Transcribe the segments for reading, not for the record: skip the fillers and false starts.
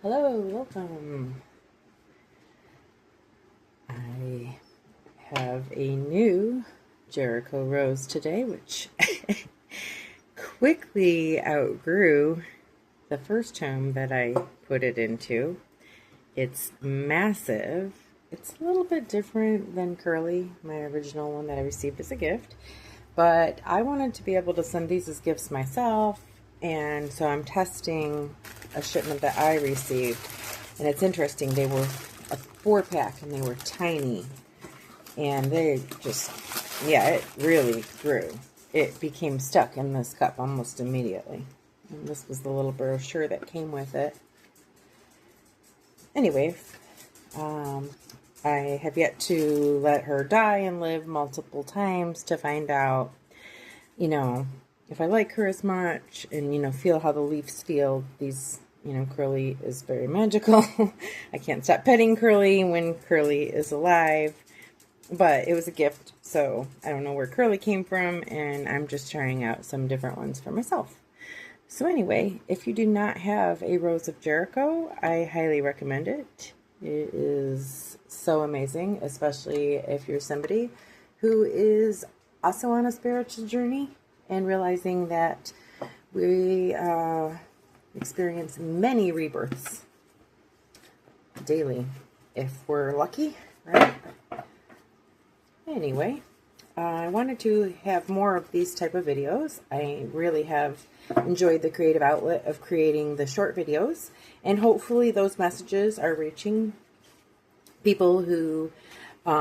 Hello, welcome. I have a new Jericho rose today, which quickly outgrew the first home that I put it into. It's massive. It's a little bit different than Curly, my original one that I received as a gift. But I wanted to be able to send these as gifts myself, and so I'm testing a shipment that I received. And it's interesting, they were a 4-pack and they were tiny. And they just, yeah, it really grew. It became stuck in this cup almost immediately. And this was the little brochure that came with it. Anyway, I have yet to let her die and live multiple times to find out, if I like her as much and, feel how the leaves feel. These, Curly is very magical. I can't stop petting Curly when Curly is alive. But it was a gift, so I don't know where Curly came from, and I'm just trying out some different ones for myself. So anyway, if you do not have a Rose of Jericho, I highly recommend it. It is so amazing, especially if you're somebody who is also on a spiritual journey and realizing that we experience many rebirths daily if we're lucky, right? Anyway, I wanted to have more of these type of videos. I really have enjoyed the creative outlet of creating the short videos, and hopefully those messages are reaching people who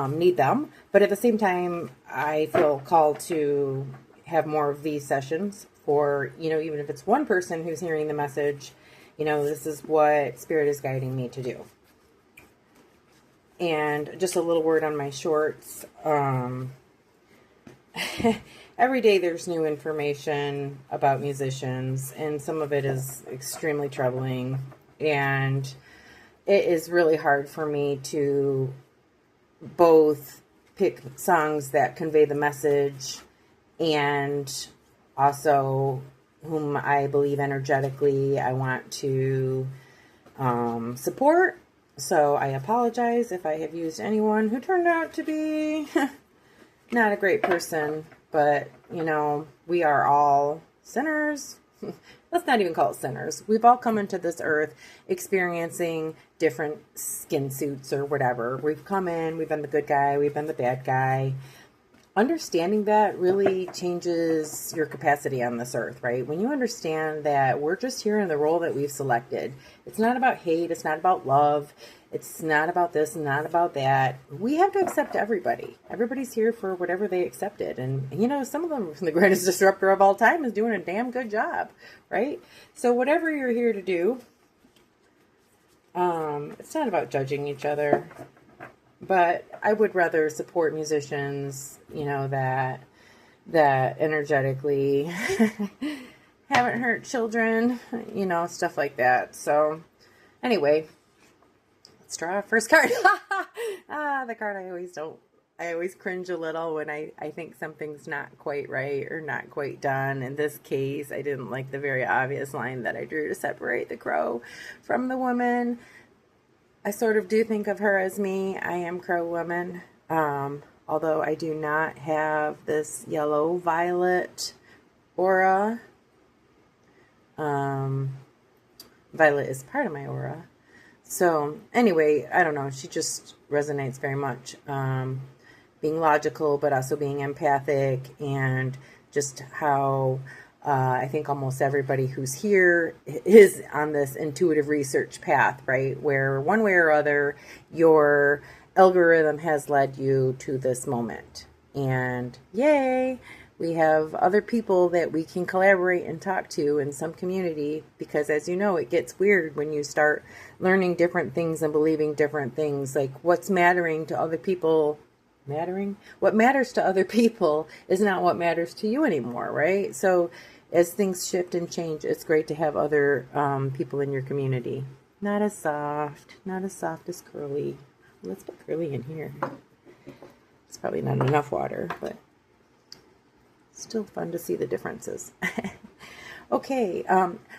need them. But at the same time, I feel called to have more of these sessions for, even if it's one person who's hearing the message, this is what Spirit is guiding me to do. And just a little word on my shorts. Every day there's new information about musicians, and some of it is extremely troubling. And it is really hard for me to both pick songs that convey the message and also whom I believe energetically I want to support. So I apologize if I have used anyone who turned out to be not a great person, but, we are all sinners. Let's not even call it sinners. We've all come into this earth experiencing different skin suits or whatever. We've come in, we've been the good guy, we've been the bad guy. Understanding that really changes your capacity on this earth, right? When you understand that we're just here in the role that we've selected. It's not about hate. It's not about love. It's not about this, not about that. We have to accept everybody. Everybody's here for whatever they accepted. And, some of them, the greatest disruptor of all time, is doing a damn good job, right? So whatever you're here to do, it's not about judging each other. But I would rather support musicians, that energetically haven't hurt children, stuff like that. So anyway, let's draw our first card. The card I always cringe a little when I think something's not quite right or not quite done. In this case, I didn't like the very obvious line that I drew to separate the crow from the woman. I sort of do think of her as me. I am Crow Woman. Although I do not have this yellow-violet aura. Violet is part of my aura. So, anyway, I don't know. She just resonates very much. Being logical, but also being empathic, and just how I think almost everybody who's here is on this intuitive research path, right? Where one way or other, your algorithm has led you to this moment. And yay, we have other people that we can collaborate and talk to in some community, because as you know, it gets weird when you start learning different things and believing different things. Like what's mattering to other people, what matters to other people is not what matters to you anymore, right? So as things shift and change, it's great to have other people in your community. Not as soft as Curly. Let's put Curly in here. It's probably not enough water, but still fun to see the differences. Okay,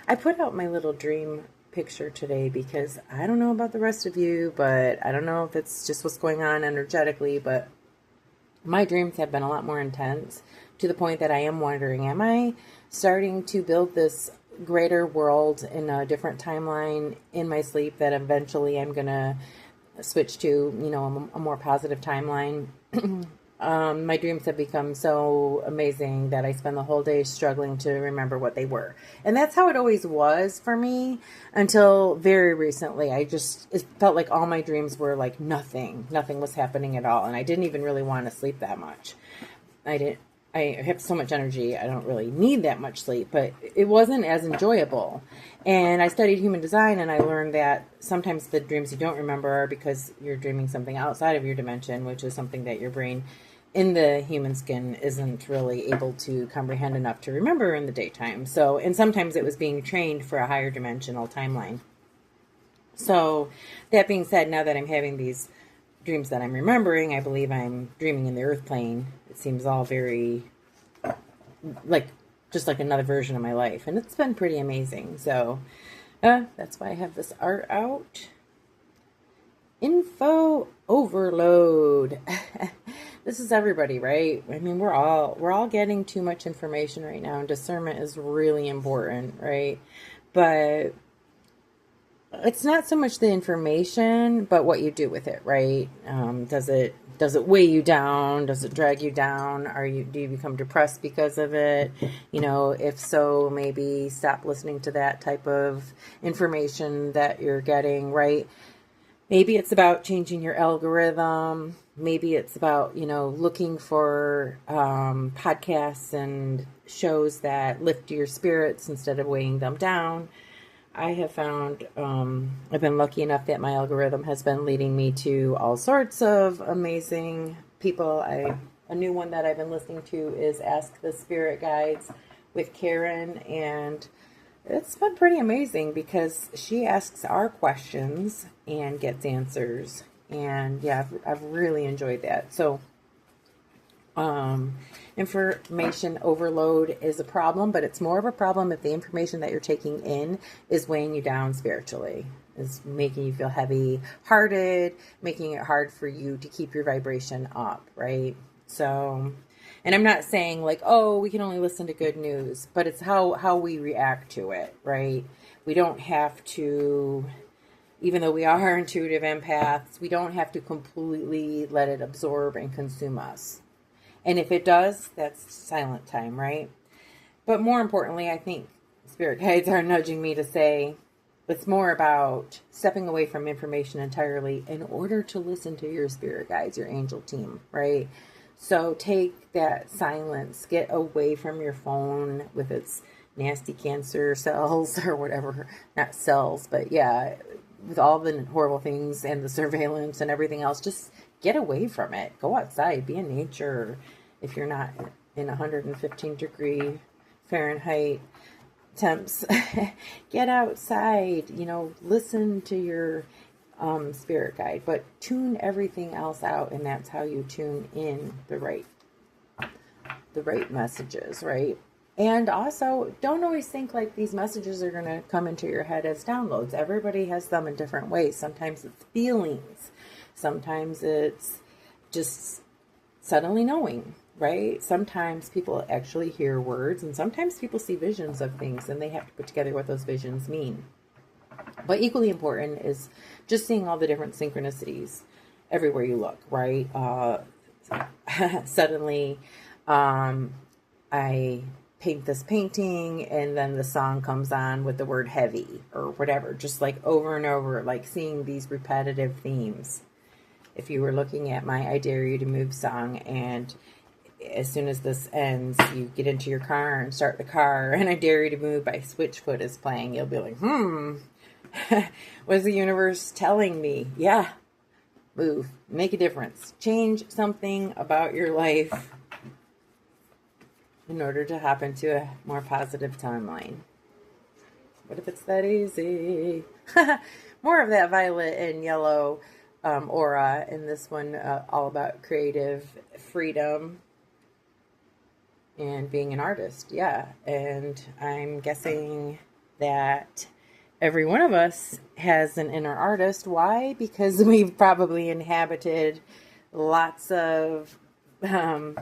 I put out my little dream picture today because I don't know about the rest of you, but I don't know if it's just what's going on energetically, but my dreams have been a lot more intense to the point that I am wondering, am I starting to build this greater world in a different timeline in my sleep that eventually I'm going to switch to, you know, a more positive timeline? My dreams have become so amazing that I spend the whole day struggling to remember what they were. And that's how it always was for me until very recently. It felt like all my dreams were like nothing was happening at all. And I didn't even really want to sleep that much. I have so much energy. I don't really need that much sleep, but it wasn't as enjoyable. And I studied human design, and I learned that sometimes the dreams you don't remember are because you're dreaming something outside of your dimension, which is something that your brain in the human skin isn't really able to comprehend enough to remember in the daytime. So, and sometimes it was being trained for a higher dimensional timeline. So, that being said, now that I'm having these dreams that I'm remembering, I believe I'm dreaming in the earth plane. It seems all very like just like another version of my life, and it's been pretty amazing. So that's why I have this art out. Info overload. This is everybody, right? I mean, we're all getting too much information right now, and discernment is really important, right? But it's not so much the information, but what you do with it, right? Does it weigh you down? Does it drag you down? Do you become depressed because of it? You know, if so, maybe stop listening to that type of information that you're getting, right? Maybe it's about changing your algorithm. Maybe it's about, you know, looking for podcasts and shows that lift your spirits instead of weighing them down. I have found, I've been lucky enough that my algorithm has been leading me to all sorts of amazing people. A new one that I've been listening to is Ask the Spirit Guides with Karen, and it's been pretty amazing because she asks our questions and gets answers. And yeah, I've really enjoyed that. So information overload is a problem, but it's more of a problem if the information that you're taking in is weighing you down spiritually, is making you feel heavy hearted, making it hard for you to keep your vibration up, right? So, and I'm not saying like, oh, we can only listen to good news, but it's how we react to it, right? We don't have to, even though we are intuitive empaths, we don't have to completely let it absorb and consume us. And if it does, that's silent time, right? But more importantly, I think spirit guides are nudging me to say it's more about stepping away from information entirely in order to listen to your spirit guides, your angel team, right? So take that silence, get away from your phone with its nasty cancer cells or whatever, not cells, but yeah, with all the horrible things and the surveillance and everything else, just get away from it. Go outside, be in nature. If you're not in 115 degree Fahrenheit temps, get outside, you know, listen to your spirit guide, but tune everything else out. And that's how you tune in the right messages, right? And also, don't always think like these messages are going to come into your head as downloads. Everybody has them in different ways. Sometimes it's feelings. Sometimes it's just suddenly knowing, right? Sometimes people actually hear words, and sometimes people see visions of things, and they have to put together what those visions mean. But equally important is just seeing all the different synchronicities everywhere you look, right? Suddenly, I paint this painting and then the song comes on with the word heavy or whatever, just like over and over, like seeing these repetitive themes. If you were looking at my I Dare You to Move song, and as soon as this ends, you get into your car and start the car, and I Dare You to Move by Switchfoot is playing, you'll be like, what's the universe telling me? Yeah, move, make a difference, change something about your life in order to hop into a more positive timeline. What if it's that easy? More of that violet and yellow aura in this one, all about creative freedom and being an artist. Yeah, and I'm guessing that every one of us has an inner artist. Why? Because we've probably inhabited lots of, in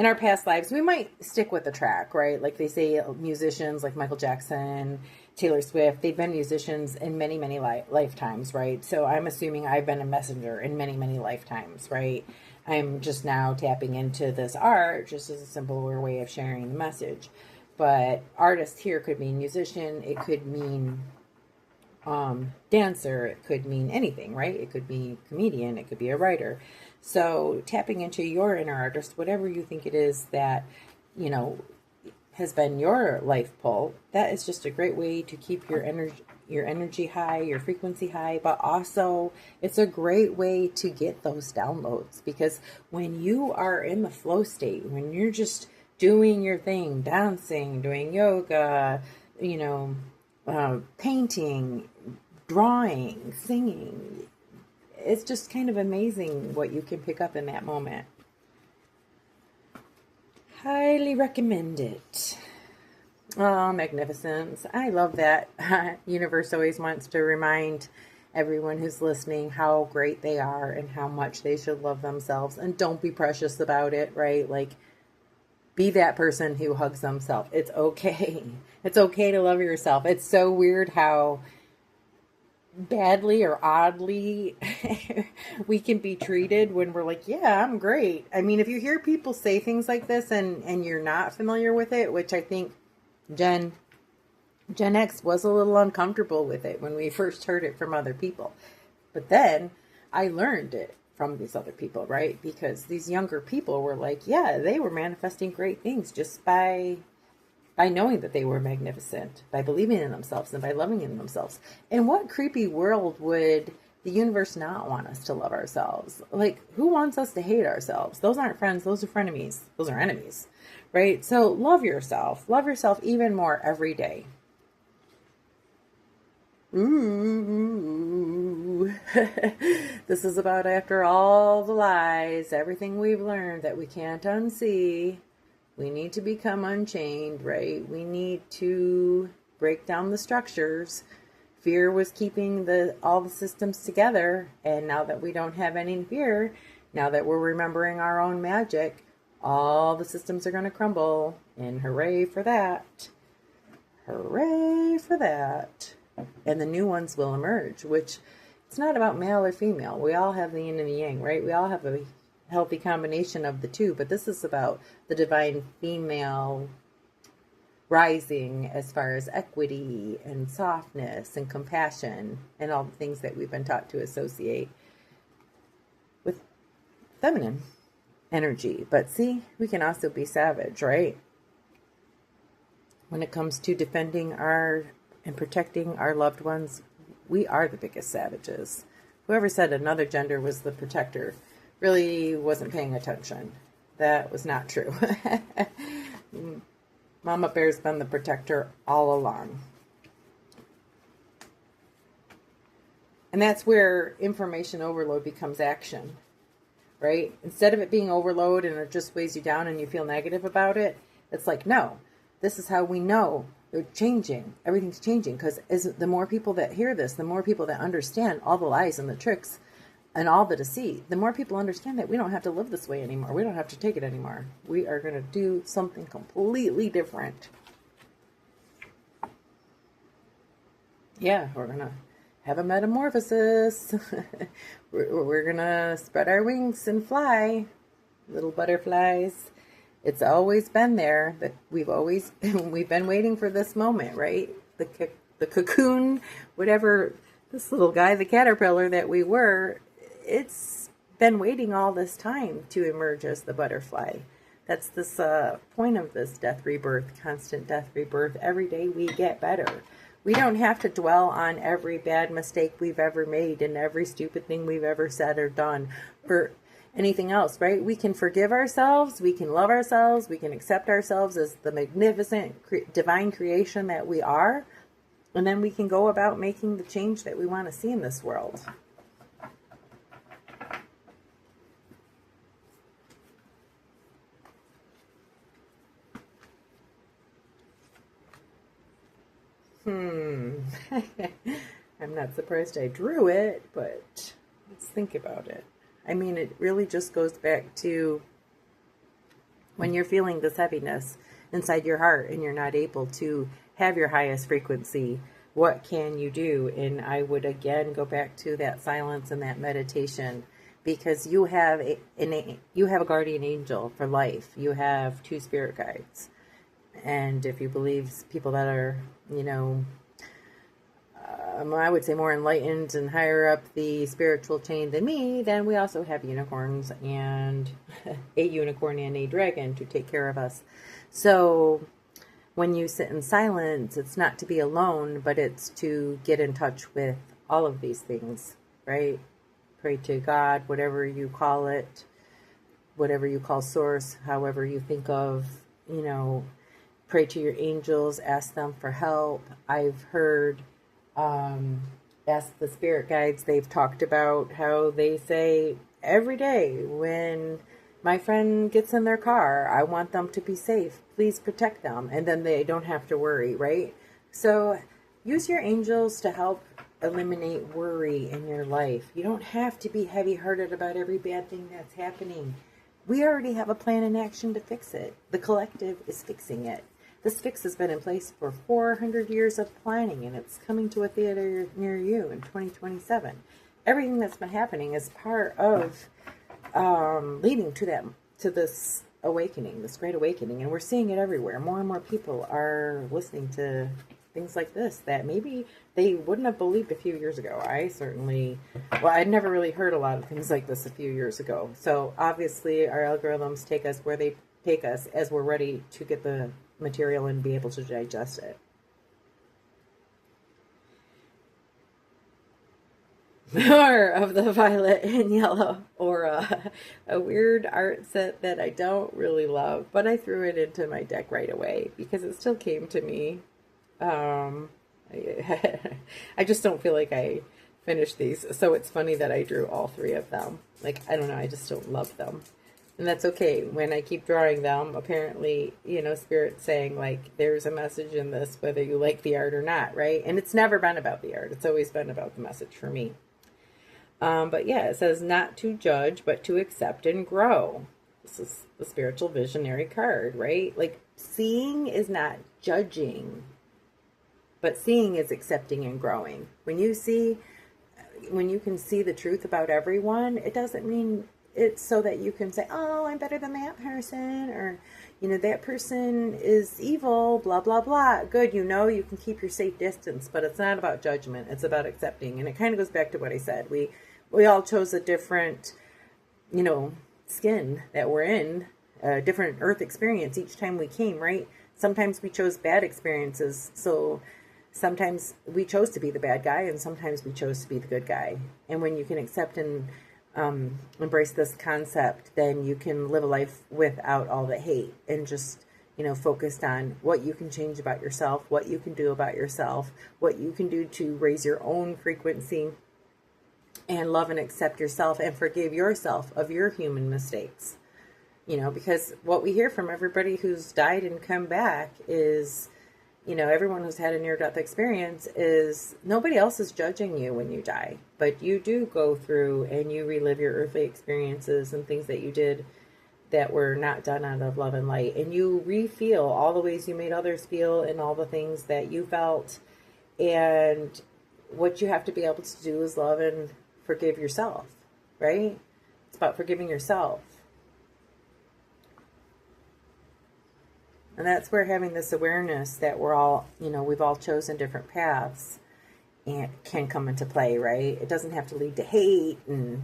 our past lives, we might stick with the track, right? Like they say, musicians like Michael Jackson, Taylor Swift, they've been musicians in many, many lifetimes, right? So I'm assuming I've been a messenger in many, many lifetimes, right? I'm just now tapping into this art just as a simpler way of sharing the message. But artist here could mean musician, it could mean dancer, it could mean anything, right? It could be comedian, it could be a writer. So tapping into your inner artist, whatever you think it is that, you know, has been your life pull, that is just a great way to keep your energy high, your frequency high, but also it's a great way to get those downloads, because when you are in the flow state, when you're just doing your thing, dancing, doing yoga, you know, painting, drawing, singing, it's just kind of amazing what you can pick up in that moment. Highly recommend it. Oh, magnificence. I love that. Universe always wants to remind everyone who's listening how great they are and how much they should love themselves. And don't be precious about it, right? Like, be that person who hugs themselves. It's okay. It's okay to love yourself. It's so weird how badly or oddly we can be treated when we're like, yeah, I'm great. I mean, if you hear people say things like this and you're not familiar with it, which I think Gen X was a little uncomfortable with it when we first heard it from other people. But then I learned it from these other people, right? Because these younger people were like, yeah, they were manifesting great things just by knowing that they were magnificent, by believing in themselves and by loving in themselves. In what creepy world would the universe not want us to love ourselves? Like, who wants us to hate ourselves? Those aren't friends. Those are frenemies. Those are enemies, right? So love yourself. Love yourself even more every day. Ooh. This is about after all the lies, everything we've learned that we can't unsee. We need to become unchained, right? We need to break down the structures. Fear was keeping all the systems together, and now that we don't have any fear, now that we're remembering our own magic, all the systems are going to crumble, and hooray for that. Hooray for that. And the new ones will emerge, which it's not about male or female. We all have the yin and the yang, right? We all have a healthy combination of the two, but this is about the divine female rising as far as equity and softness and compassion and all the things that we've been taught to associate with feminine energy. But see, we can also be savage, right? When it comes to defending and protecting our loved ones, we are the biggest savages. Whoever said another gender was the protector really wasn't paying attention. That was not true. Mama Bear's been the protector all along. And that's where information overload becomes action, right? Instead of it being overload and it just weighs you down and you feel negative about it, it's like, no, this is how we know they're changing. Everything's changing, because the more people that hear this, the more people that understand all the lies and the tricks and all the deceit, the more people understand that we don't have to live this way anymore. We don't have to take it anymore. We are going to do something completely different. Yeah, we're going to have a metamorphosis. we're going to spread our wings and fly, little butterflies. It's always been there, that we've been waiting for this moment, right? The cocoon, whatever, this little guy, the caterpillar that we were, it's been waiting all this time to emerge as the butterfly. That's this point of this death rebirth, constant death rebirth. Every day we get better. We don't have to dwell on every bad mistake we've ever made and every stupid thing we've ever said or done or anything else, right? We can forgive ourselves, we can love ourselves, we can accept ourselves as the magnificent divine creation that we are, and then we can go about making the change that we want to see in this world. I'm not surprised I drew it, but let's think about it. I mean, it really just goes back to when you're feeling this heaviness inside your heart and you're not able to have your highest frequency, what can you do? And I would again go back to that silence and that meditation, because you have a guardian angel for life. You have 2 spirit guides. And if you believe people that are, I would say more enlightened and higher up the spiritual chain than me, then we also have unicorns and a unicorn and a dragon to take care of us. So when you sit in silence, it's not to be alone, but it's to get in touch with all of these things, right? Pray to God, whatever you call it, whatever you call source, however you think of, pray to your angels, ask them for help. I've heard, ask the spirit guides, they've talked about how they say every day when my friend gets in their car, I want them to be safe. Please protect them. And then they don't have to worry, right? So use your angels to help eliminate worry in your life. You don't have to be heavy-hearted about every bad thing that's happening. We already have a plan in action to fix it. The collective is fixing it. This fix has been in place for 400 years of planning, and it's coming to a theater near you in 2027. Everything that's been happening is part of leading to this awakening, this great awakening, and we're seeing it everywhere. More and more people are listening to things like this that maybe they wouldn't have believed a few years ago. I'd never really heard a lot of things like this a few years ago. So obviously our algorithms take us where they take us as we're ready to get the material and be able to digest it. More of the violet and yellow aura, a weird art set that I don't really love, but I threw it into my deck right away because it still came to me. I just don't feel like I finished these, so it's funny that I drew all 3 of them. Like, I don't know, I just don't love them. And that's okay. When I keep drawing them, apparently, Spirit's saying, like, there's a message in this, whether you like the art or not, right? And it's never been about the art. It's always been about the message for me. But yeah, it says not to judge, but to accept and grow. This is the spiritual visionary card, right? Like, seeing is not judging, but seeing is accepting and growing. When you can see the truth about everyone, it doesn't mean it's so that you can say, oh, I'm better than that person, or, that person is evil, blah, blah, blah. Good, you can keep your safe distance, but it's not about judgment. It's about accepting. And it kind of goes back to what I said. We all chose a different, skin that we're in, a different earth experience each time we came, right? Sometimes we chose bad experiences. So sometimes we chose to be the bad guy, and sometimes we chose to be the good guy. And when you can accept and embrace this concept, then you can live a life without all the hate and just, focused on what you can change about yourself, what you can do about yourself, what you can do to raise your own frequency and love and accept yourself and forgive yourself of your human mistakes. Because what we hear from everybody who's died and come back is, everyone who's had a near-death experience is nobody else is judging you when you die, but you do go through and you relive your earthly experiences and things that you did that were not done out of love and light, and you re-feel all the ways you made others feel and all the things that you felt, and what you have to be able to do is love and forgive yourself, right? It's about forgiving yourself. And that's where having this awareness that we're all, we've all chosen different paths and can come into play, right? It doesn't have to lead to hate and,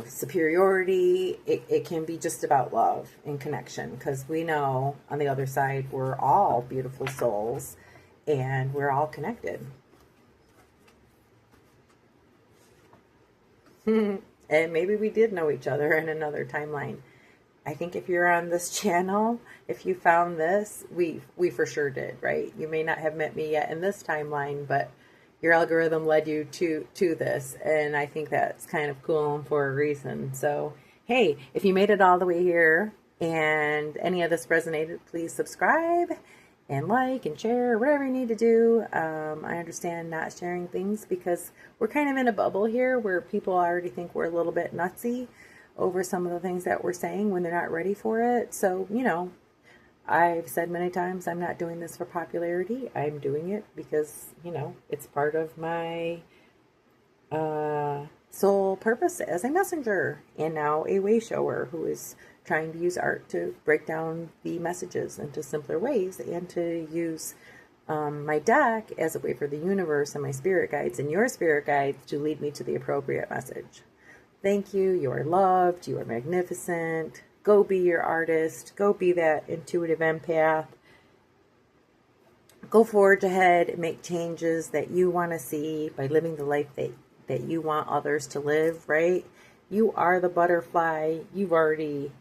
superiority. It can be just about love and connection, because we know on the other side we're all beautiful souls and we're all connected. And maybe we did know each other in another timeline. I think if you're on this channel, if you found this, we for sure did, right? You may not have met me yet in this timeline, but your algorithm led you to this. And I think that's kind of cool for a reason. So, hey, if you made it all the way here and any of this resonated, please subscribe and like and share, whatever you need to do. I understand not sharing things because we're kind of in a bubble here where people already think we're a little bit nutsy over some of the things that we're saying when they're not ready for it. So, I've said many times I'm not doing this for popularity. I'm doing it because, it's part of my sole purpose as a messenger and now a wayshower who is trying to use art to break down the messages into simpler ways and to use my deck as a way for the universe and my spirit guides and your spirit guides to lead me to the appropriate message. Thank you. You are loved. You are magnificent. Go be your artist. Go be that intuitive empath. Go forge ahead and make changes that you want to see by living the life that you want others to live, right? You are the butterfly. You've already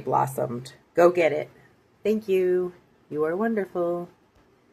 blossomed. Go get it. Thank you. You are wonderful.